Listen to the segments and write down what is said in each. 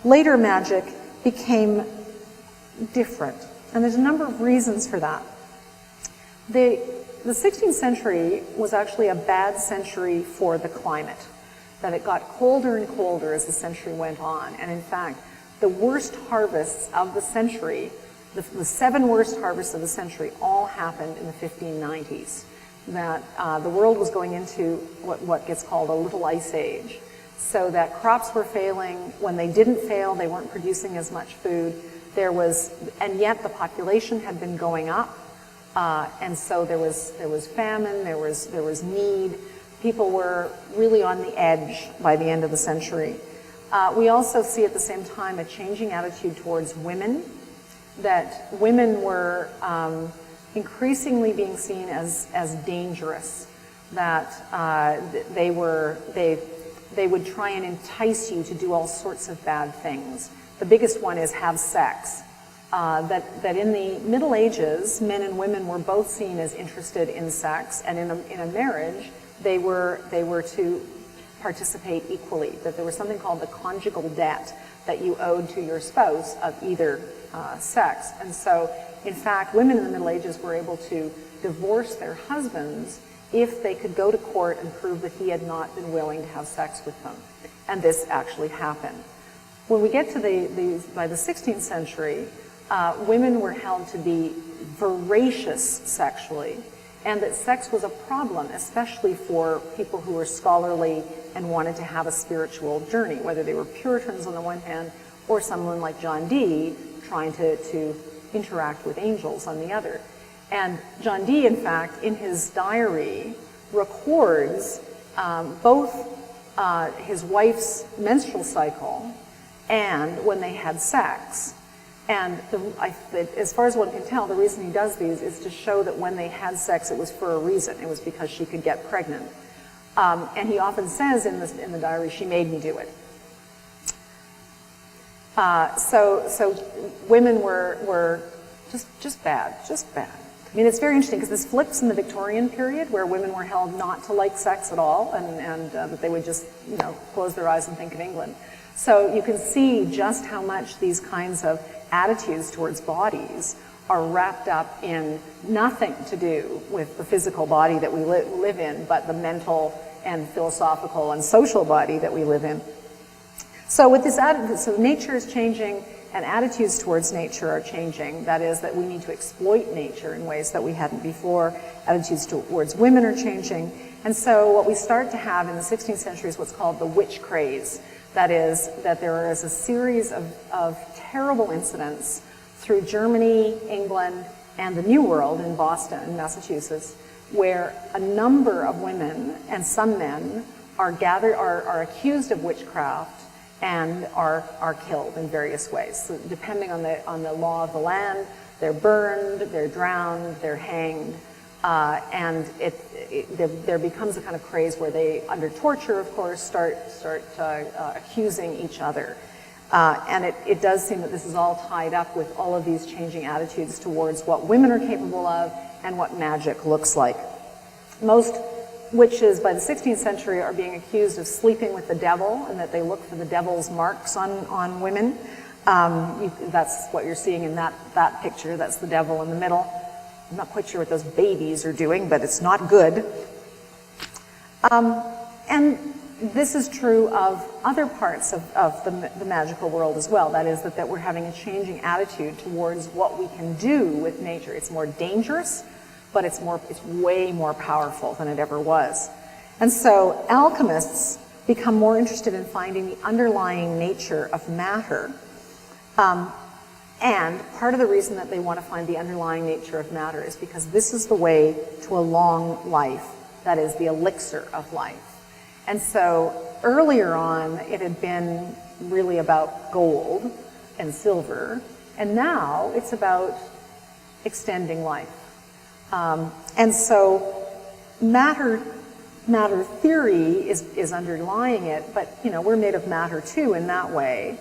later magic became different. And there's a number of reasons for that. The 16th century was actually a bad century for the climate, that it got colder and colder as the century went on. And in fact, the worst harvests of the century, the 7 worst harvests of the century, all happened in the 1590s. That the world was going into what gets called a little ice age. So that crops were failing. When they didn't fail, they weren't producing as much food. And yet the population had been going up. And so there was famine, there was need. People were really on the edge by the end of the century. We also see at the same time a changing attitude towards women, that women were increasingly being seen as dangerous, that they would try and entice you to do all sorts of bad things. The biggest one is have sex. That in the Middle Ages, men and women were both seen as interested in sex, and in a marriage, they were to participate equally. That there was something called the conjugal debt that you owed to your spouse of either sex. And so, in fact, women in the Middle Ages were able to divorce their husbands if they could go to court and prove that he had not been willing to have sex with them. And this actually happened. When we get to by the 16th century, women were held to be voracious sexually, and that sex was a problem, especially for people who were scholarly and wanted to have a spiritual journey, whether they were Puritans on the one hand, or someone like John Dee trying to interact with angels on the other. And John Dee, in fact, in his diary, records both his wife's menstrual cycle and when they had sex. And as far as one can tell, the reason he does these is to show that when they had sex, it was for a reason. It was because she could get pregnant. And he often says in the diary, "She made me do it." So women were just bad. I mean, it's very interesting because this flips in the Victorian period, where women were held not to like sex at all, and that they would just, close their eyes and think of England. So you can see just how much these kinds of attitudes towards bodies are wrapped up in nothing to do with the physical body that we live in, but the mental and philosophical and social body that we live in. So with this attitude, so nature is changing and attitudes towards nature are changing. That is, that we need to exploit nature in ways that we hadn't before. Attitudes towards women are changing. And so what we start to have in the 16th century is what's called the witch craze. That is, that there is a series of terrible incidents through Germany, England, and the New World in Boston, Massachusetts, where a number of women and some men are accused of witchcraft and are killed in various ways. So depending on the law of the land, they're burned, they're drowned, they're hanged, and there becomes a kind of craze where they, under torture, of course, start accusing each other. And it does seem that this is all tied up with all of these changing attitudes towards what women are capable of and what magic looks like. Most witches by the 16th century are being accused of sleeping with the devil, and that they look for the devil's marks on women. That's what you're seeing in that picture. That's the devil in the middle. I'm not quite sure what those babies are doing, but it's not good. And this is true of other parts of the magical world as well. That is, that we're having a changing attitude towards what we can do with nature. It's more dangerous, but it's way more powerful than it ever was. And so alchemists become more interested in finding the underlying nature of matter. And part of the reason that they want to find the underlying nature of matter is because this is the way to a long life. That is the elixir of life. And so earlier on, it had been really about gold and silver, and now it's about extending life. And so matter theory is underlying it, but we're made of matter too in that way.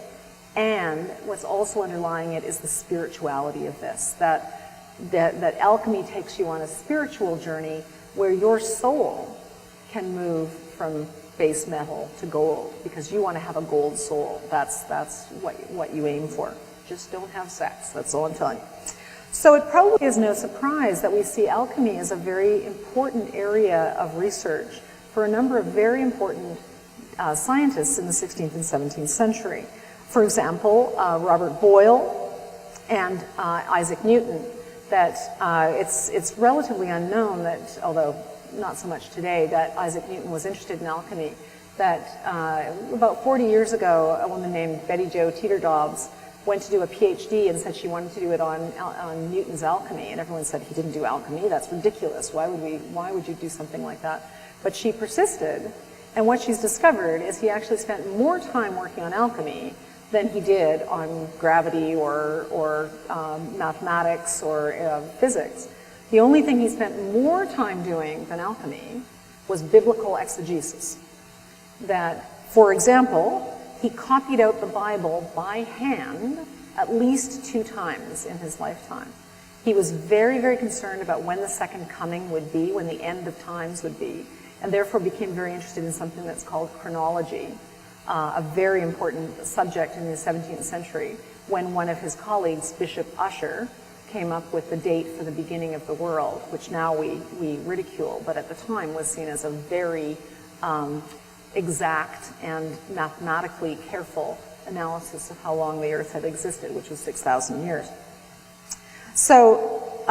And what's also underlying it is the spirituality of this, that alchemy takes you on a spiritual journey where your soul can move from base metal to gold, because you want to have a gold soul. That's what you aim for. Just don't have sex. That's all I'm telling you. So it probably is no surprise that we see alchemy as a very important area of research for a number of very important scientists in the 16th and 17th century. For example, Robert Boyle and Isaac Newton. That it's relatively unknown that, although not so much today, that Isaac Newton was interested in alchemy. That about 40 years ago, a woman named Betty Jo Teeter-Dobbs went to do a PhD and said she wanted to do it on Newton's alchemy, and everyone said he didn't do alchemy. That's ridiculous. Why would you do something like that? But she persisted, and what she's discovered is he actually spent more time working on alchemy than he did on gravity or mathematics or physics. The only thing he spent more time doing than alchemy was biblical exegesis. That, for example, he copied out the Bible by hand at least 2 times in his lifetime. He was very, very concerned about when the second coming would be, when the end of times would be, and therefore became very interested in something that's called chronology, a very important subject in the 17th century, when one of his colleagues, Bishop Ussher, came up with the date for the beginning of the world, which now we ridicule, but at the time was seen as a very exact and mathematically careful analysis of how long the Earth had existed, which was 6,000 years. So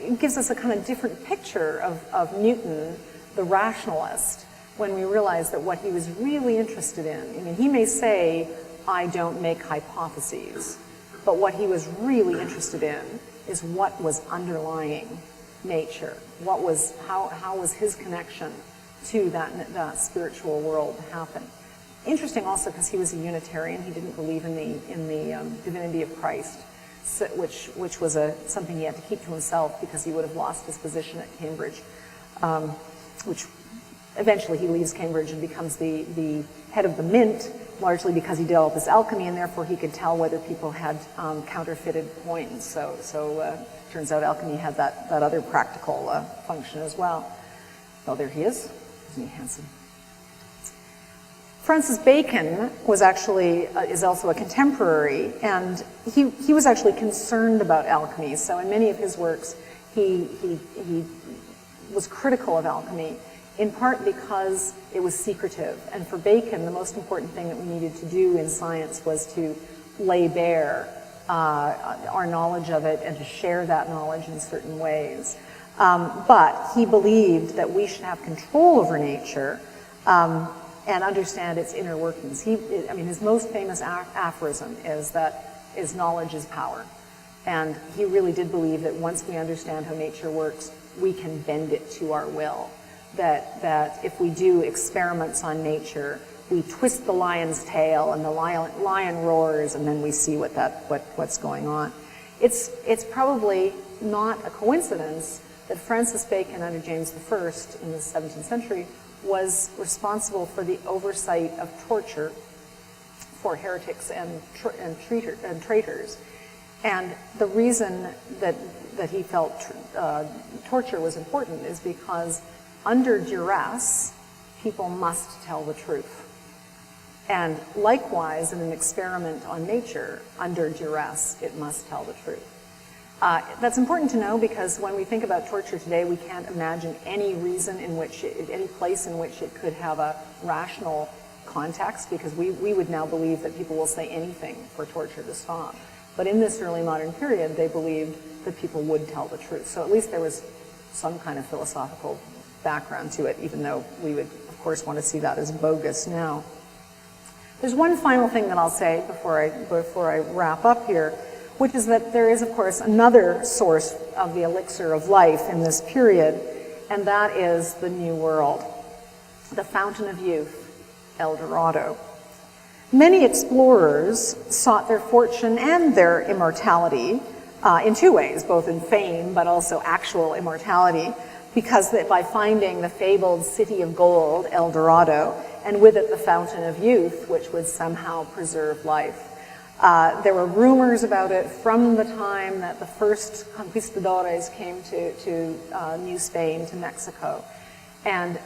it gives us a kind of different picture of Newton, the rationalist, when we realize that what he was really interested in, I mean, he may say, I don't make hypotheses, but what he was really interested in is what was underlying nature. How was his connection to that spiritual world happen? Interesting also because he was a Unitarian. He didn't believe in the divinity of Christ, so, which was something he had to keep to himself because he would have lost his position at Cambridge, which eventually he leaves Cambridge and becomes the head of the mint, largely because he did all this alchemy, and therefore he could tell whether people had counterfeited coins. So turns out alchemy had that other practical function as well. Oh, there he is. Isn't he handsome? Francis Bacon was actually is also a contemporary, and he was actually concerned about alchemy. So in many of his works, he was critical of alchemy, in part because it was secretive. And for Bacon, the most important thing that we needed to do in science was to lay bare our knowledge of it and to share that knowledge in certain ways. But he believed that we should have control over nature and understand its inner workings. His most famous aphorism is knowledge is power. And he really did believe that once we understand how nature works, we can bend it to our will. That if we do experiments on nature, we twist the lion's tail and the lion roars, and then we see what's going on. It's probably not a coincidence that Francis Bacon under James I in the 17th century was responsible for the oversight of torture for heretics and traitors. And the reason that he felt torture was important is because under duress, people must tell the truth. And likewise, in an experiment on nature, under duress, it must tell the truth. That's important to know because when we think about torture today, we can't imagine any reason in which, any place in which it could have a rational context, because we would now believe that people will say anything for torture to stop. But in this early modern period, they believed that people would tell the truth. So at least there was some kind of philosophical background to it, even though we would, of course, want to see that as bogus now. There's one final thing that I'll say before I wrap up here, which is that there is, of course, another source of the elixir of life in this period, and that is the New World, the fountain of youth, El Dorado. Many explorers sought their fortune and their immortality in 2 ways, both in fame but also actual immortality, because by finding the fabled city of gold, El Dorado, and with it the fountain of youth, which would somehow preserve life. There were rumors about it from the time that the first conquistadores came to New Spain, to Mexico. And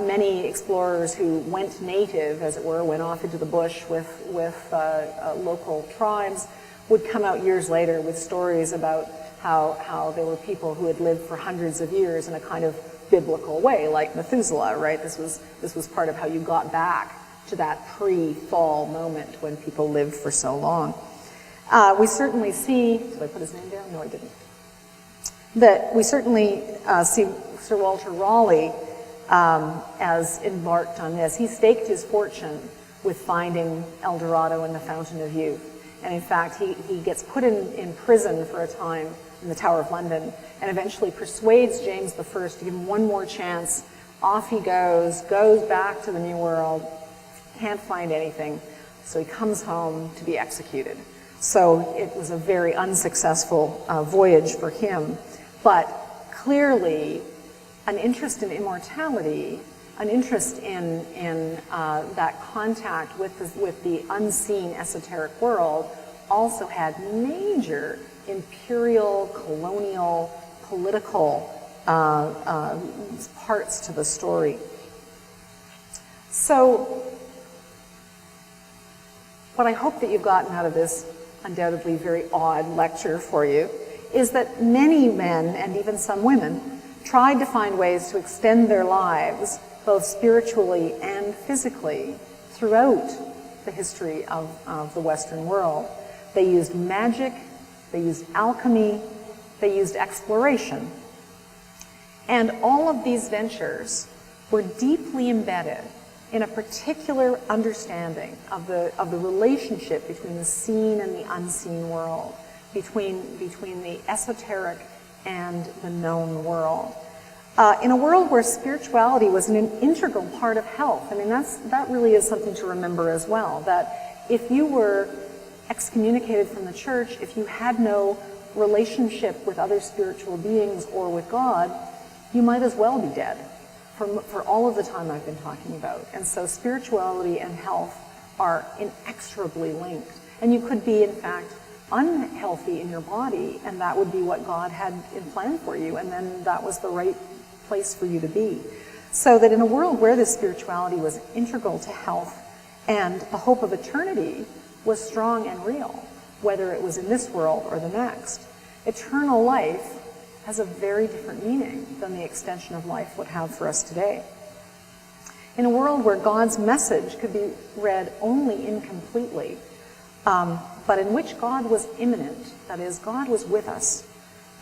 many explorers who went native, as it were, went off into the bush with local tribes, would come out years later with stories about how there were people who had lived for hundreds of years in a kind of biblical way, like Methuselah, right? This was part of how you got back to that pre-fall moment when people lived for so long. We certainly see, did I put his name down? No, I didn't. That we certainly see Sir Walter Raleigh as embarked on this. He staked his fortune with finding El Dorado and the Fountain of Youth. And in fact, he gets put in prison for a time in the Tower of London and eventually persuades James I to give him one more chance. Off he goes back to the New World, can't find anything, so he comes home to be executed. So it was a very unsuccessful voyage for him. But clearly, an interest in immortality, an interest in that contact with the unseen esoteric world also had major imperial, colonial, political parts to the story. So what I hope that you've gotten out of this undoubtedly very odd lecture for you is that many men, and even some women, tried to find ways to extend their lives, both spiritually and physically, throughout the history of the Western world. They used magic, they used alchemy, they used exploration. And all of these ventures were deeply embedded in a particular understanding of the relationship between the seen and the unseen world, between the esoteric and the known world. In a world where spirituality was an integral part of health, I mean, that really is something to remember as well, that if you were excommunicated from the church, if you had no relationship with other spiritual beings or with God, you might as well be dead for all of the time I've been talking about. And so spirituality and health are inexorably linked. And you could be, in fact, unhealthy in your body, and that would be what God had in plan for you, and then that was the right place for you to be. So that in a world where this spirituality was integral to health and the hope of eternity was strong and real, whether it was in this world or the next, eternal life has a very different meaning than the extension of life would have for us today. In a world where God's message could be read only incompletely, but in which God was immanent, that is, God was with us,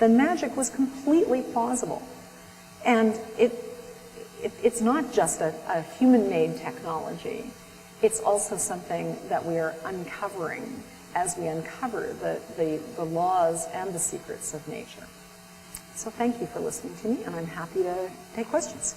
then magic was completely plausible. And it's not just a human-made technology. It's also something that we are uncovering as we uncover the laws and the secrets of nature. So thank you for listening to me, and I'm happy to take questions.